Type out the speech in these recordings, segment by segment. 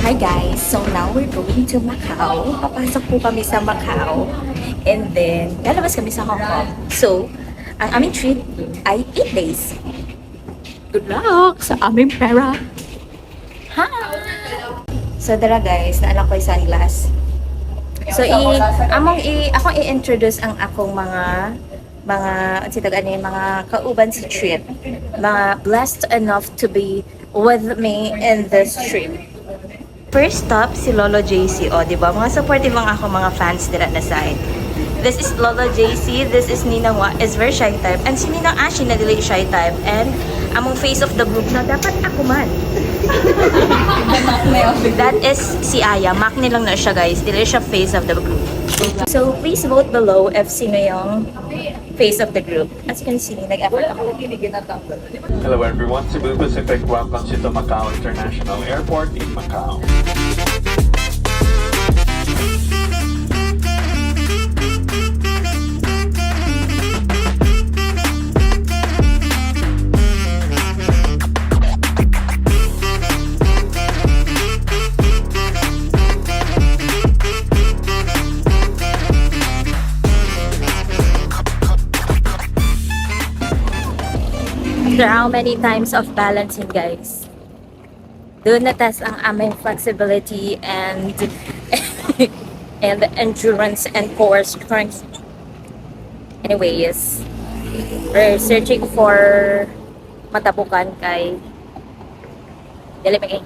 Hi guys! So now we're going to Macau. Papasok po kami sa Macau. And then, lalabas kami sa Hong Kong. So, ang aming trip ay 8 days. Good luck sa aming pera! Ha! So, dala guys, naalak ko yung sunglass. So, akong i-introduce ang akong mga kauban sa trip. Mga blessed enough to be with me in this trip. First stop, si Lolo JC. O, diba? Mga supportive ang ako mga fans nila na side. This is Lolo JC. This is Ninang Wa, is very shy type. And si Ninang Ashi na dili shy type. And among face of the group na dapat ako man. That is si Aya. Mac nilang na siya guys. Dili siya face of the group. So, please vote below if sino yung face of the group. As you can see, nag-effort ako. Hello everyone, Cebu Pacific welcomes you to Macau International Airport in Macau. After how many times of balancing, guys? Doon na-test ang aming flexibility and and endurance and core strength. Anyways, we're searching for matabukan kay dili may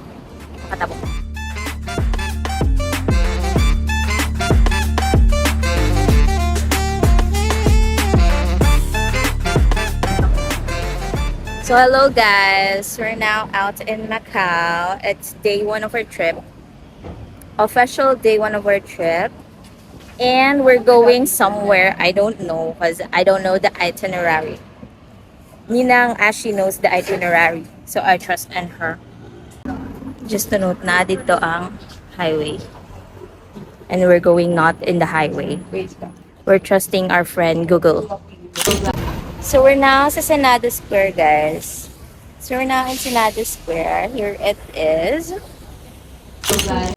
matabuk. So hello guys, we're now out in Macau. It's day 1 of our trip. Official day 1 of our trip. And we're going somewhere I don't know because I don't know the itinerary. Ninang Ashi knows the itinerary. So I trust in her. Just to note na dito ang highway. And we're going not in the highway. We're trusting our friend Google. So we're now sa Senado Square, guys. So we're now in Senado Square. Here it is.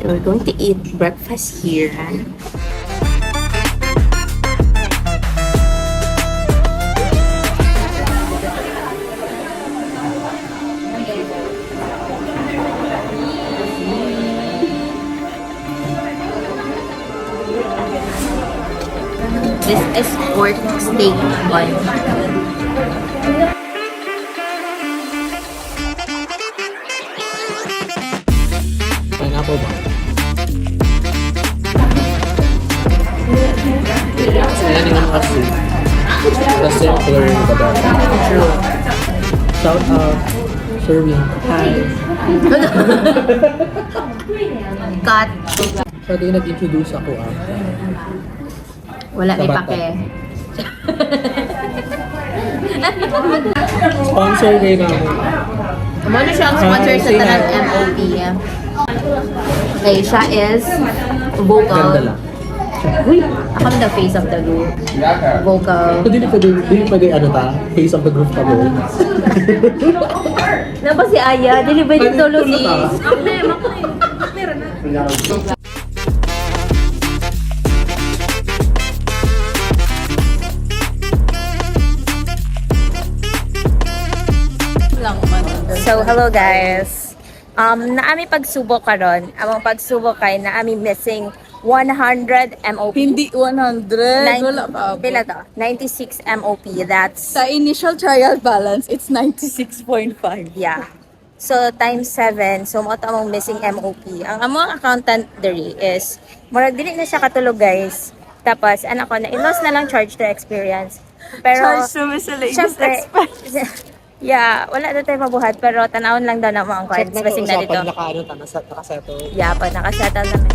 We're going to eat breakfast here. This is pork steak bun. Pineapple ba? Ayan yung kasi. The simpler the better. True. Shout out. Sherwin. Hi. Cut. Siya din nag-introduce ako Wala may Sa bata. pake. Sponsor kayo namin. Ano siya ang sponsor sa say Tanan hi. MOP? Okay, siya is vocal. Ganda lang. Uy, ako the face of the group. Vocal. So, dili pwede ano ta? Face of the group ka mo. Napa si Aya? Dili ba yung tulo si... So, hello guys. Naami pagsubok karon. Among pagsubok kay naami missing 100 MOP. Hindi 100. Wala pa. Pila to? 96 MOP. That's, Sa initial trial balance, it's 96.5. yeah. So, times 7. So, mo ito among missing MOP. Ang among accountant diri is, murag dili na siya katulog guys. Tapos, anak ko, na-ilos na lang charge to experience. Pero, Charge to miscellaneous syempre, yeah, wala na tayo mabuhat. Pero, tanawon lang daw na mga cards. Basing na dito. Nakaano ta, nakasettle. Yeah, pag nakasettle namin.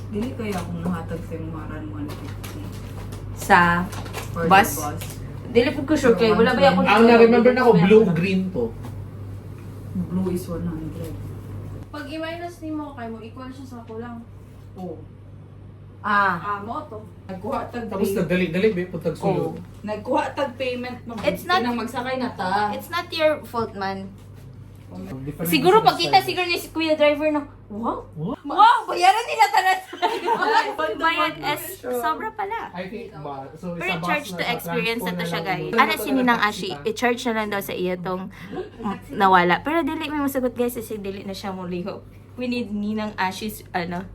Dili kaya kung mahatag sa yung maran 150 Sa for bus? the bus. Dili po ko sure kay wala ba ako Na-remember na ako, blue-green to. Blue is 100. Pag i-minus ni mo, kay mo equal siya sa kulang. Oh. Mo to. Nagkuha tag Tapos nagdali-dali, be, putag sulod. Nagkuha tag payment mo. It's not- Tinang magsakay na ta. It's not your fault, man. Different Siguro sa pagkita, side. siguro ni si Kuya Driver na, wow, What? wow, bayaran nila talaga. Bayad as sobra pala. I think ba, so Pero isa i-charge bus to na sa experience na transpo to siya, lang guys. yun. Ano si Ninang Ashi, i-charge na lang daw sa iya tong nawala. Pero dili may masagot, guys, kasi dili na siya muliho. We need Ninang Ashi's, ano.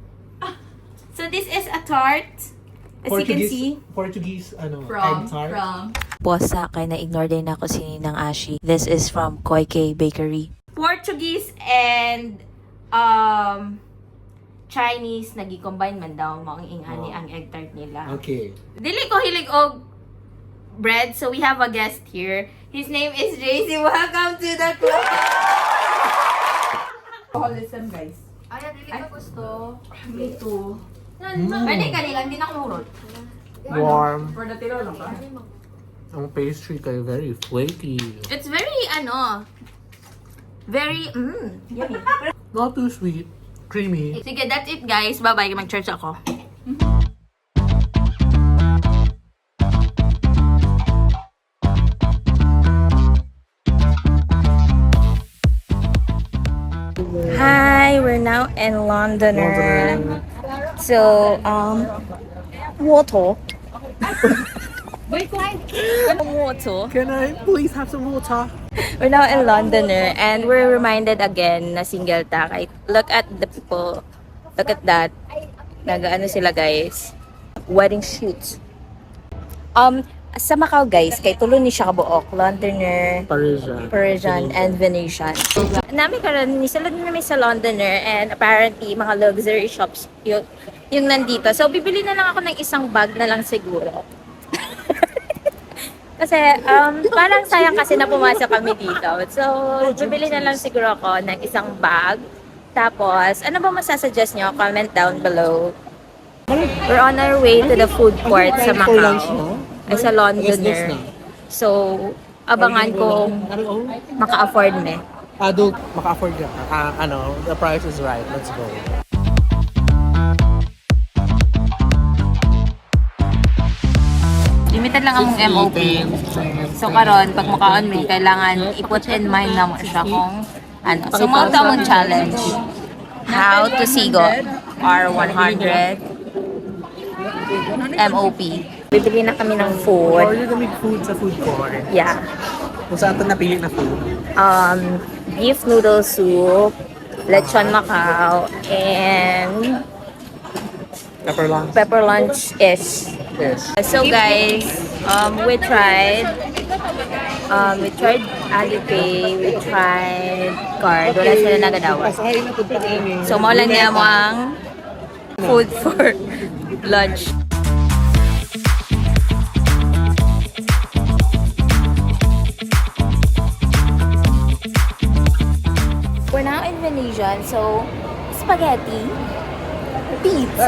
So this is a tart. As you can see. Portuguese, egg From tart. Puwasa kay na-ignore din ako si Ninang Ashi. This is from Koike Bakery. Portuguese and Chinese nagi-combine man daw mo ang ingani ang egg tart nila. Okay. Dili ko hilig og bread, so we have a guest here. His name is JC. Welcome to the club. Alcoholism, guys. Ay, dili ka gusto. Me too. Pwede ka nilang, hindi na kumurot. Warm. For the tiro lang ka. Ang pastry kayo very flaky. It's very, very, yummy. Not too sweet. Creamy. Sige, that's it guys. Bye-bye. Mag-church ako. Hi, we're now in Londoner. So, water. Water. Can I please have some water? We're now in Londoner and we're reminded again na single ta. Kahit look at the people. Look at that. Nag-ano sila guys. Wedding shoots. Sa Macau guys, kay tulo ni siya kabuok. Londoner, Parisian, and Venetian. Nami karon ni sila din namin sa Londoner and apparently mga luxury shops yung nandito. So bibili na lang ako ng isang bag na lang siguro. Kasi parang sayang kasi na pumasok kami dito. So bibili na lang siguro ako ng isang bag. Tapos ano ba masasuggest nyo? Comment down below. We're on our way to the food court sa Macau. Ay sa Londoner. So abangan ko maka-afford me. Adult, maka-afford ka. The price is right. Let's go. Limited lang ang MOP. So karon pag makaon may kailangan i-put in mind na mo siya kung ano. So mo mong challenge. How to sigo R100 MOP. Bibili na kami ng food. Order kami food sa food court. Yeah. Kung saan ito napili na food. Beef noodle soup, lechon Macau, and Pepper lunch. lunch-ish. Yes. So guys, we tried Alipay, we tried card, wala sila nagadawa. So mo lang niya mo ang food for lunch. We're now in Venetian, so spaghetti, pizza.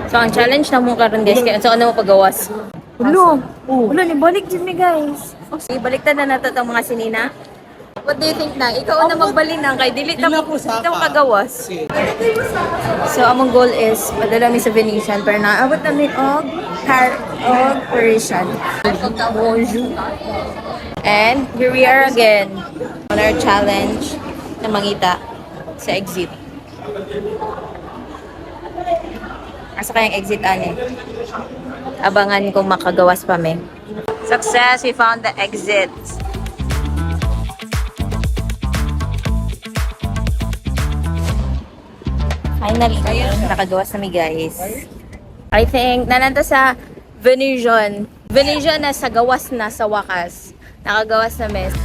So ang challenge na mo karon guys, kaya so ano mo pagawas? Ulo! Ulo, nibalik din mi guys. Okay, baliktad na nato itong mga sinina. What do you think na? Ikaw na magbalinang kay dili ta mo itong kagawas. So among goal is padala mi sa Venetian pero naabot namin og Parisian. Bonjour. And here we are again on our challenge na mangita sa exit. Asa kayang exit ani? Abangan kung makagawas pa me. Success! We found the exit. Finally, nakagawas na mi guys. I think, nananda sa Venetian. Venetian na sa gawas na sa wakas. Nakagawas na mes.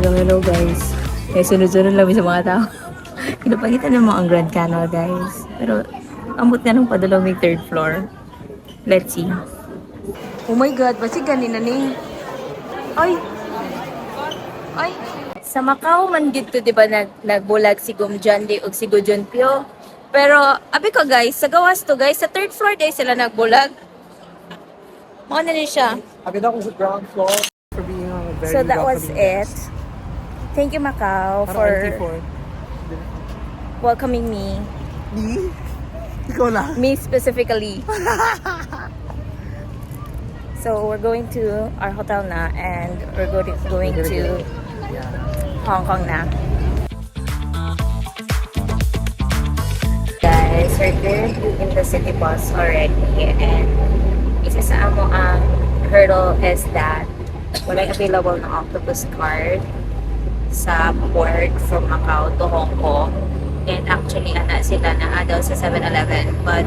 Hello guys. Kaya sunod-sunod lang sa mga tao. Pinapakita naman ang Grand Canal guys. Pero ambot na nung padalaw may third floor. Let's see. Oh my God, basi ganina ni. Ay! Ay! Sa Macau man gito, di ba, nagbulag si Gumjandi o si Gujunpyo. Pero, abi ko guys, sa gawas to guys, sa third floor day sila nagbulag. Mga na rin siya. Abi na ako sa ground floor for being very So that was welcoming it. Thank you, Macau, Parang for NT4. welcoming me. Ni? Ikaw lang. Me specifically. So we're going to our hotel na, and we're going to Hong Kong na. Guys, we're currently in the city bus already, and isa sa amo ang hurdle is that walang available na octopus card sa port from Macau to Hong Kong. And actually, sila na daw sa 7-Eleven, but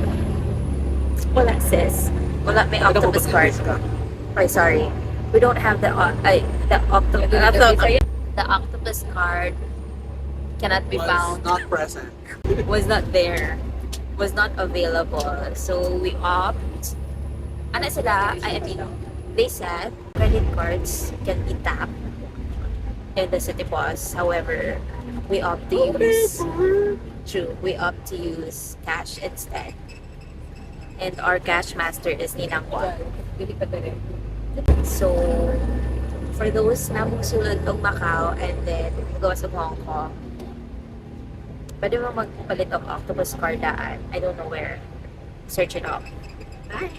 wala sis. Wala may octopus card. Oh, sorry. We don't have the octopus card cannot be found. Not present. Was not there. Was not available. So we opt. I mean, they said credit cards can be tapped in the city bus. However, we opt to use we opt to use cash instead. And our cash master is Ninang Juan. So, for those na magsulod ng Macau and then go sa Hong Kong, pwede mo magpalit ng octopus card daan. I don't know where. Search it up. Bye!